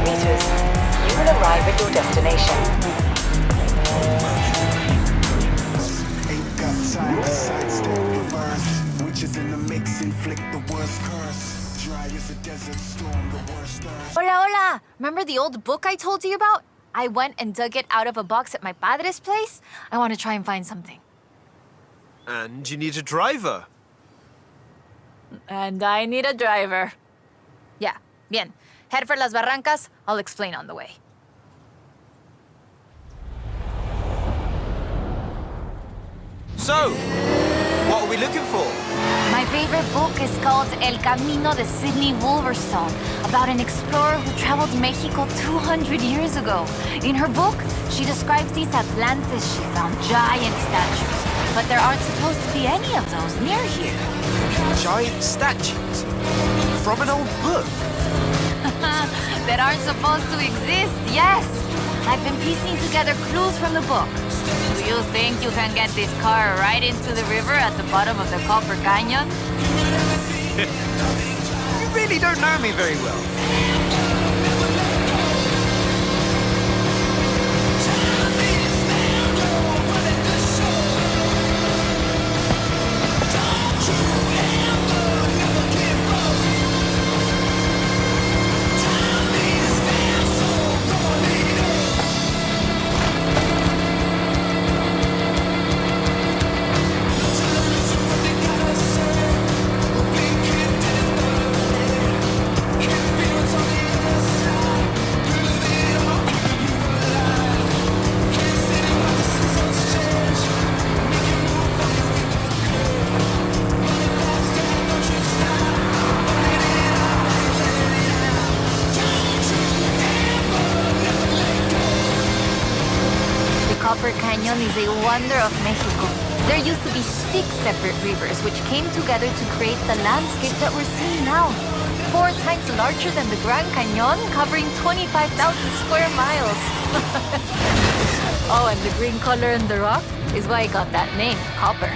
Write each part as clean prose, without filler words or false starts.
meters. You will arrive at your destination. Ain't got time to sidestep reverse. Witches in the mix inflict the worst curse. Dry as a desert storm, the worst thirst. Hola, hola! Remember the old book I told you about? I went and dug it out of a box at my padre's place. I want to try and find something. And you need a driver. And I need a driver. Yeah, bien. Head for Las Barrancas. I'll explain on the way. So, what are we looking for? My favorite book is called El Camino de Sidney Wolverstone, about an explorer who traveled Mexico 200 years ago. In her book, she describes these Atlantis she found, giant statues. But there aren't supposed to be any of those near here. Giant statues? From an old book? That aren't supposed to exist, yes. I've been piecing together clues from the book. Do you think you can get this car right into the river at the bottom of the Copper Canyon? You really don't know me very well. Copper Canyon is a wonder of Mexico. There used to be 6 separate rivers which came together to create the landscape that we're seeing now. 4 times larger than the Grand Canyon, covering 25,000 square miles. Oh, and the green color in the rock is why it got that name, copper.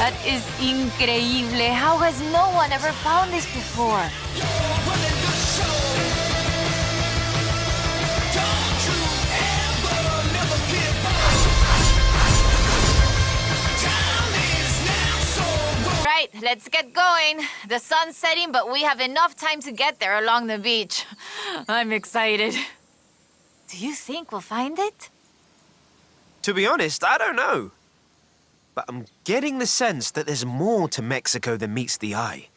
That is increíble. How has no one ever found this before? Right, let's get going. The sun's setting, but we have enough time to get there along the beach. I'm excited. Do you think we'll find it? To be honest, I don't know. But I'm getting the sense that there's more to Mexico than meets the eye.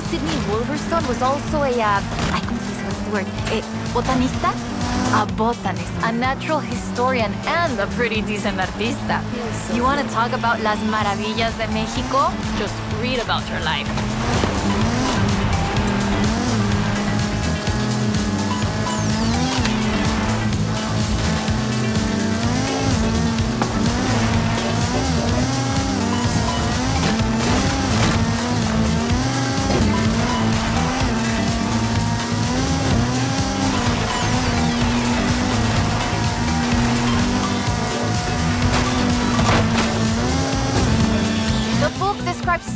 Sidney Wolverstone was also a, ¿cómo se dice what's the word? Botanista? a botanist, a natural historian, and a pretty decent artista. You want to talk about las maravillas de Mexico? Just read about her life.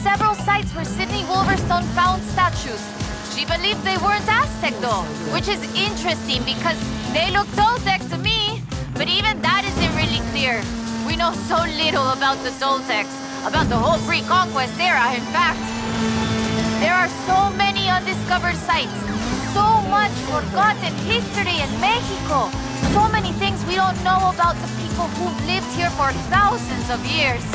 Several sites where Sidney Wolverstone found statues. She believed they weren't Aztec though, which is interesting because they look Toltec to me. But even that isn't really clear. We know so little about the Toltecs, about the whole pre-conquest era, in fact. There are so many undiscovered sites, so much forgotten history in Mexico, so many things we don't know about the people who've lived here for thousands of years.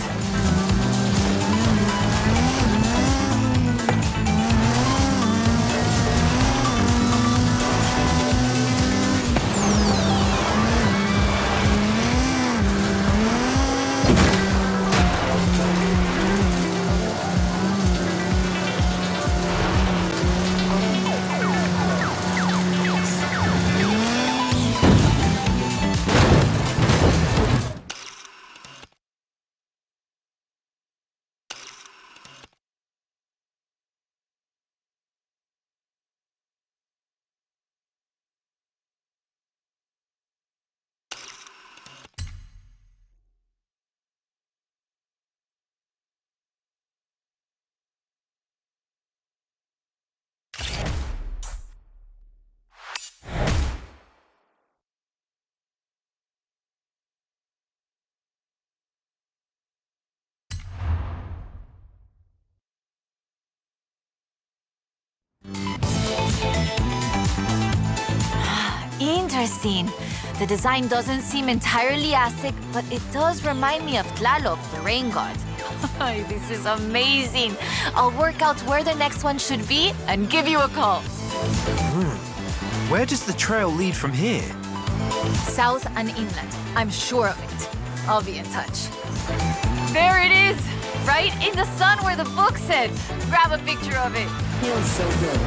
Interesting. The design doesn't seem entirely Aztec, but it does remind me of Tlaloc, the rain god. This is amazing. I'll work out where the next one should be and give you a call. Where does the trail lead from here? South and inland. I'm sure of it. I'll be in touch. There it is! Right in the sun where the book said. Grab a picture of it. Feels so good.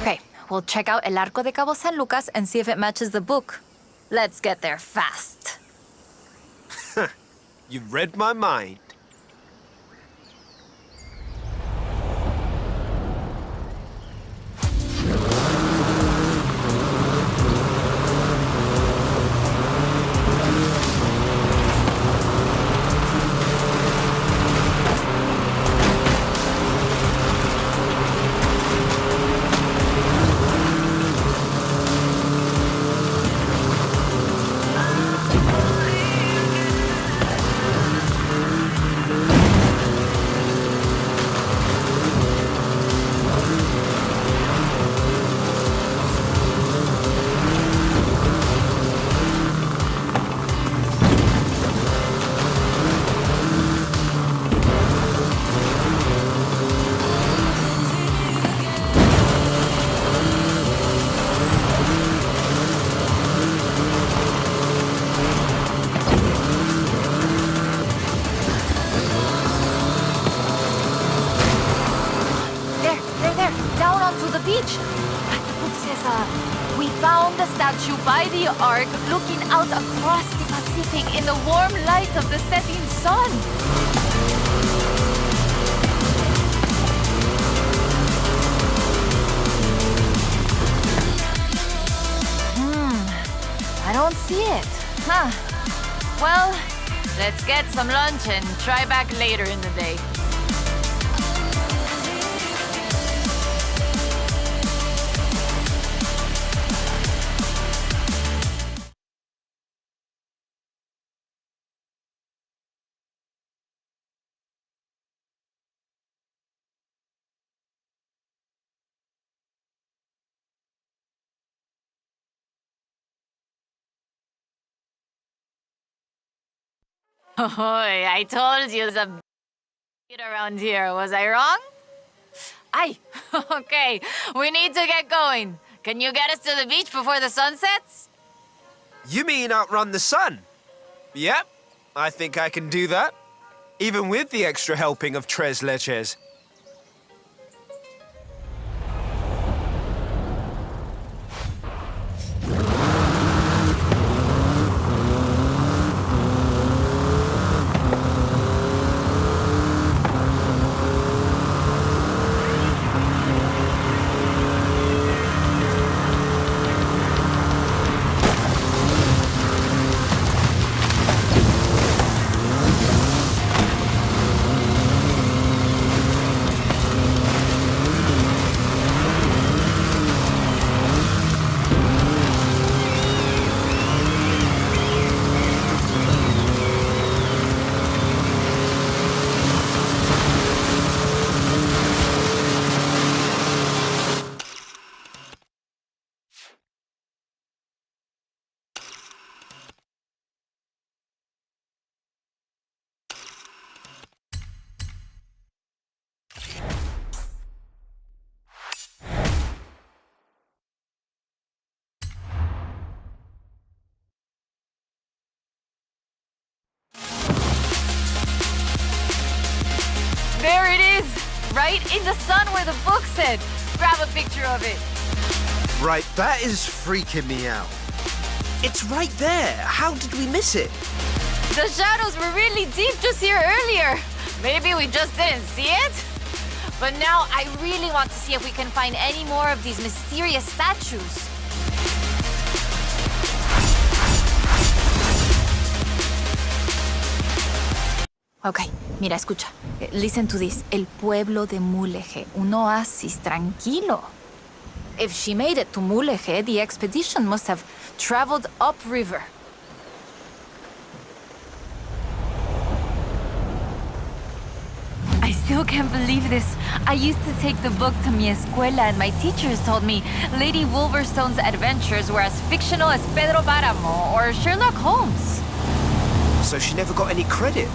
Okay, we'll check out El Arco de Cabo San Lucas and see if it matches the book. Let's get there fast. You've read my mind. We found the statue by the Ark looking out across the Pacific in the warm light of the setting sun. I don't see it. Huh. Well, let's get some lunch and try back later in the day. Oh, I told you there's a bit around here. Was I wrong? Ay, okay. We need to get going. Can you get us to the beach before the sun sets? You mean outrun the sun? Yep, I think I can do that. Even with the extra helping of tres leches. There it is! Right in the sun where the book said. Grab a picture of it. Right, that is freaking me out. It's right there. How did we miss it? The shadows were really deep just here earlier. Maybe we just didn't see it? But now I really want to see if we can find any more of these mysterious statues. Ok, mira, escucha. Listen to this. El pueblo de Mulege, un oasis tranquilo. If she made it to Mulege, the expedition must have traveled upriver. I still can't believe this. I used to take the book to mi escuela and my teachers told me Lady Wolverstone's adventures were as fictional as Pedro Páramo or Sherlock Holmes. So she never got any credit.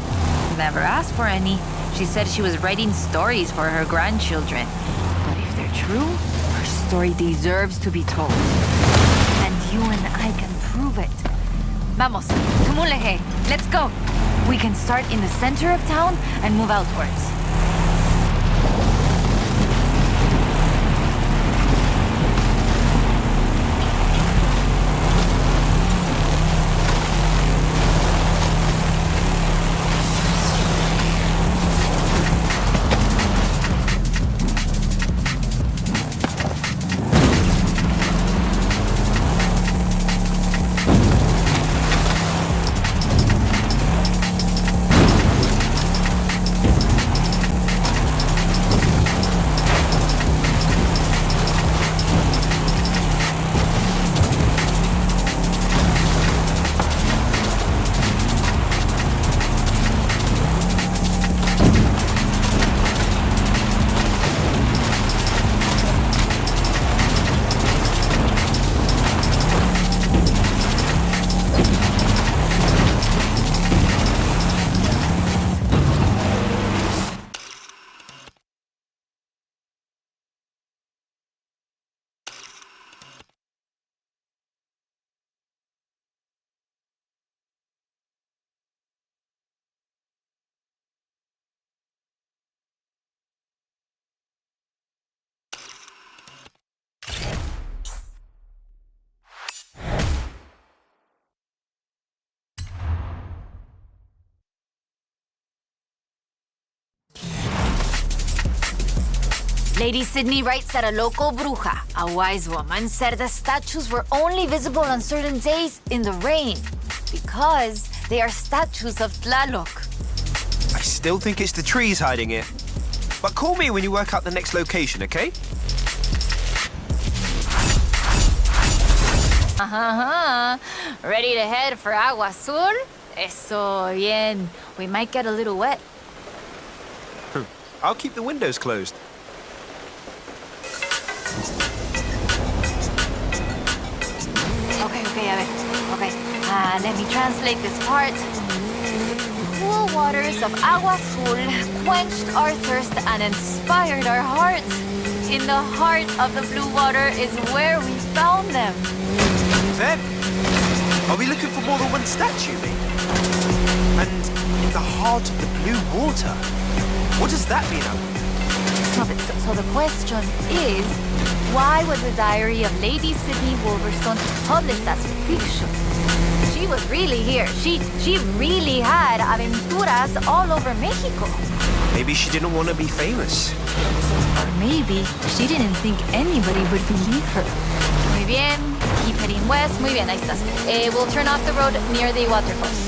Never asked for any. She said she was writing stories for her grandchildren. But if they're true, her story deserves to be told. And you and I can prove it. Vamos, to Mulege. Let's go. We can start in the center of town and move outwards. Lady Sidney writes that a local bruja, a wise woman, said the statues were only visible on certain days in the rain because they are statues of Tlaloc. I still think it's the trees hiding it. But call me when you work out the next location, okay? Ready to head for Agua Azul? Eso bien. We might get a little wet. I'll keep the windows closed. Okay, a ver. Okay. Let me translate this part. Cool water waters of Agua Azul quenched our thirst and inspired our hearts. In the heart of the blue water is where we found them. Them? Are we looking for more than one statue, mate? And in the heart of the blue water? What does that mean, Alan? So the question is, why was the diary of Lady Sidney Wolverstone published as fiction? She was really here. She really had aventuras all over Mexico. Maybe she didn't want to be famous. Or maybe she didn't think anybody would believe her. Muy bien. Keep heading west. Muy bien, ahí estás. We'll turn off the road near the waterfalls.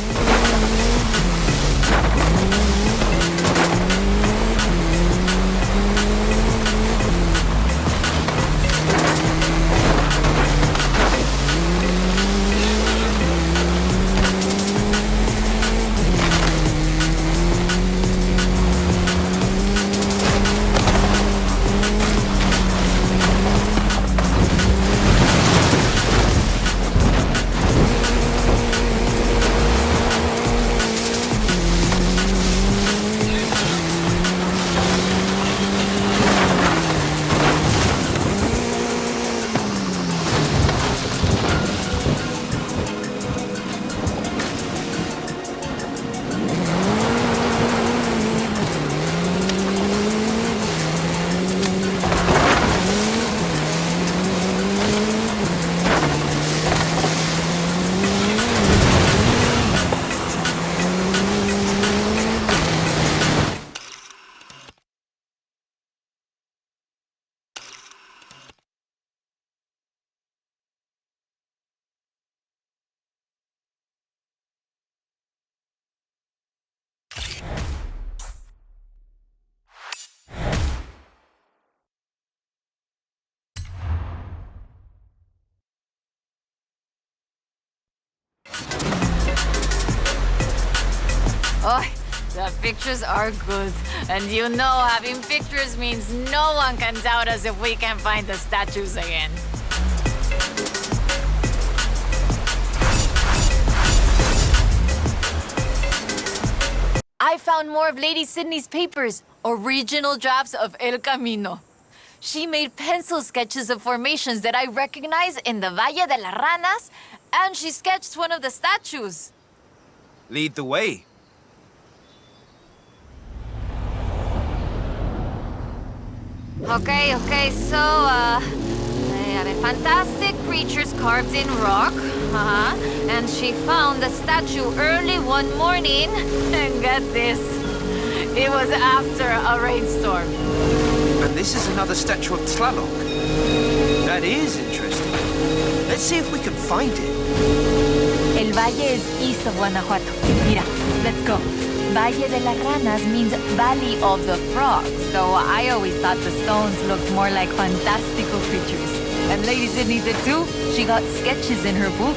Oh, the pictures are good. And you know having pictures means no one can doubt us if we can find the statues again. I found more of Lady Sidney's papers, original drafts of El Camino. She made pencil sketches of formations that I recognize in the Valle De Las Ranas, and she sketched one of the statues. Lead the way. Okay, so, they have fantastic creatures carved in rock. And she found the statue early one morning. And get this, it was after a rainstorm. And this is another statue of Tlaloc. That is interesting. Let's see if we can find it. El Valle is east of Guanajuato. Mira, let's go. Valle de las Ranas means Valley of the Frogs, though I always thought the stones looked more like fantastical creatures. And Lady Sidney did too. She got sketches in her book.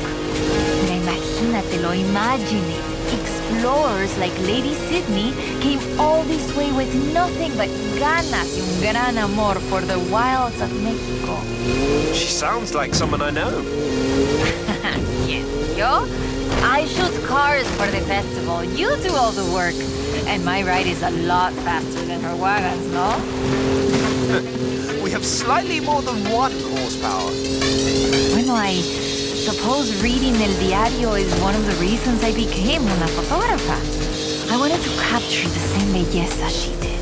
Mira, imagínatelo, imagine it. Explorers like Lady Sidney came all this way with nothing but ganas y un gran amor for the wilds of Mexico. She sounds like someone I know. ¿Quién? ¿Yo? I shoot cars for the festival. You do all the work. And my ride is a lot faster than her wagons, no? We have slightly more than 1 horsepower. Bueno, I suppose reading El Diario is one of the reasons I became una fotógrafa. I wanted to capture the same belleza she did.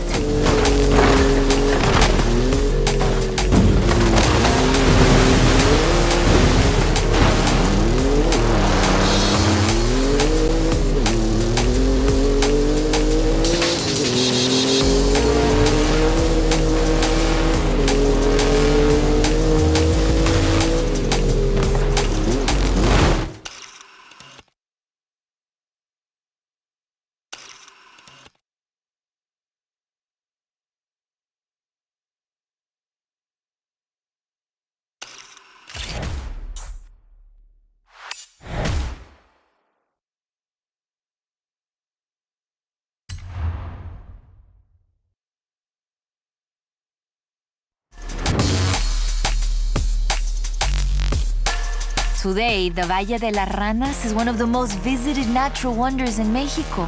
Today, the Valle de las Ranas is one of the most visited natural wonders in Mexico.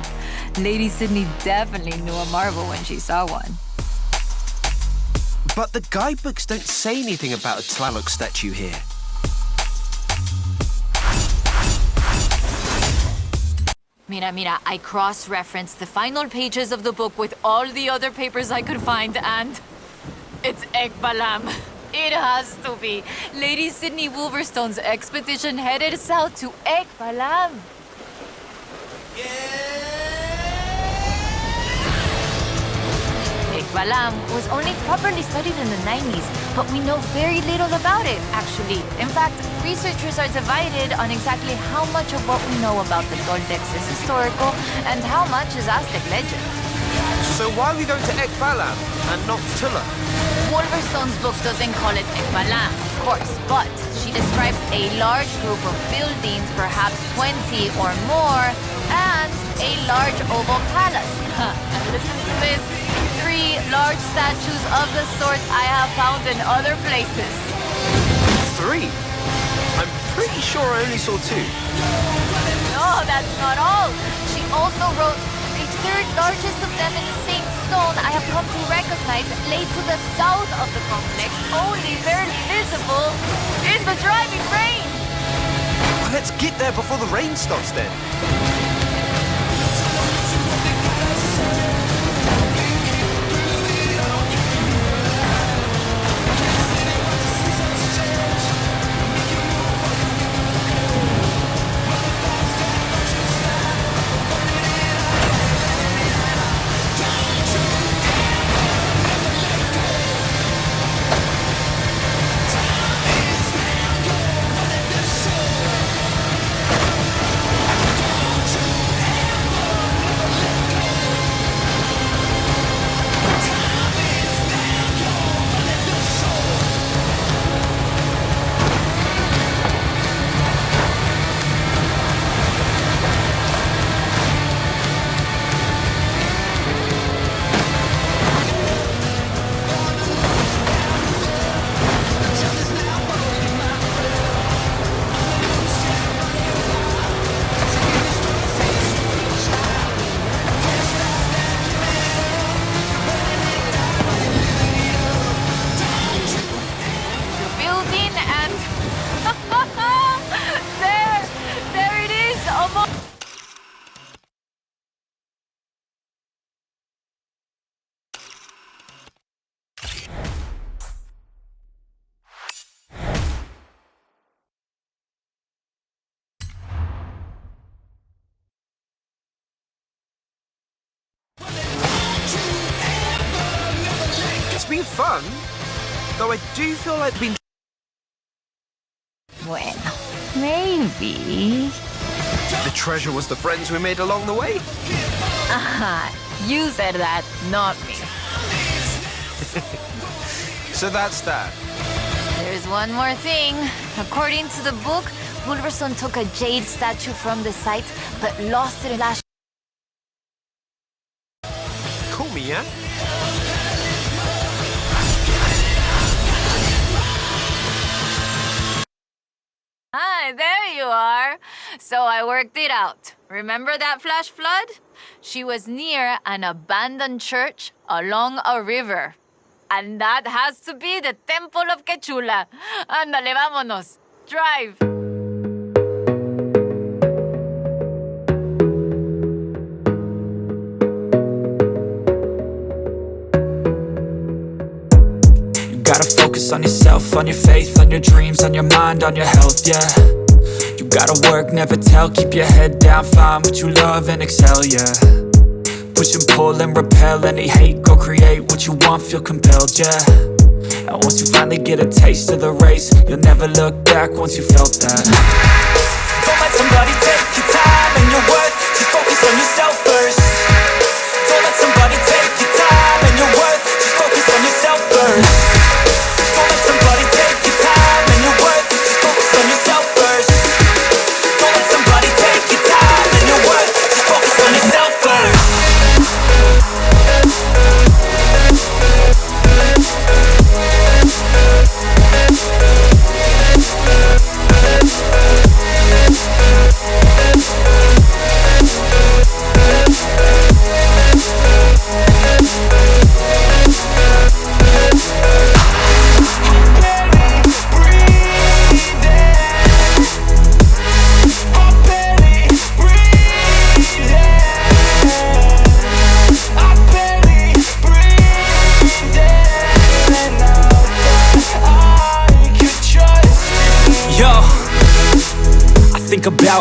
Lady Sidney definitely knew a marvel when she saw one. But the guidebooks don't say anything about a Tlaloc statue here. Mira, I cross-referenced the final pages of the book with all the other papers I could find, and it's Ekbalam. It has to be. Lady Sidney Wolverstone's expedition headed south to Ekbalam. Ekbalam was only properly studied in the 90s, but we know very little about it, actually. In fact, researchers are divided on exactly how much of what we know about the Toltecs is historical and how much is Aztec legend. So why are we going to Ekbalam and not Tula? Wolverstone's book doesn't call it Ekbalam, of course, but she describes a large group of buildings, perhaps 20 or more, and a large oval palace. And listen to this. 3 large statues of the sort I have found in other places. 3? I'm pretty sure I only saw 2. No, that's not all. She also wrote a third largest of them in the same stone I have come to recognize lay to the south of the complex, only barely visible in the driving rain. Well, let's get there before the rain stops then. It's been fun, though I do feel like being... Bueno, maybe. The treasure was the friends we made along the way? Aha, you said that, not me. So that's that. There's one more thing. According to the book, Wolverstone took a jade statue from the site, but lost it last... Call me, yeah? Hi, there you are. So I worked it out. Remember that flash flood? She was near an abandoned church along a river. And that has to be the Temple of Quechula. Ándale, vámonos. Drive. You gotta focus on yourself, on your faith, on your dreams, on your mind, on your health, yeah. You gotta work, never tell, keep your head down, find what you love and excel, yeah. Push and pull and repel any hate, go create what you want, feel compelled, yeah. And once you finally get a taste of the race, you'll never look back once you felt that. Don't let somebody take your time and your worth, just focus on yourself first. Don't let somebody take your time and your worth, just focus on yourself first. Don't let somebody take your time and your worth, just focus on yourself first. Don't let somebody take your time and your worth, just focus on yourself first.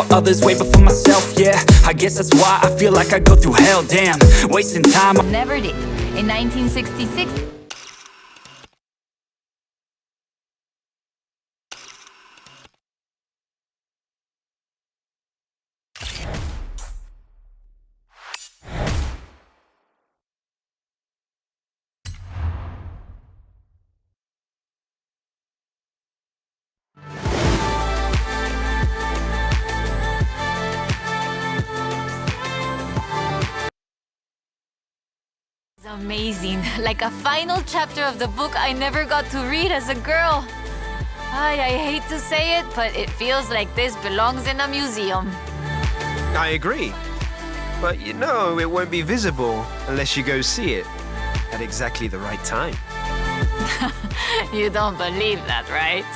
about others way before myself, yeah. I guess that's why I feel like I go through hell, damn. Wasting time. Never did. In 1966, amazing. Like a final chapter of the book I never got to read as a girl. I hate to say it, but it feels like this belongs in a museum. I agree. But you know, it won't be visible unless you go see it at exactly the right time. You don't believe that, right?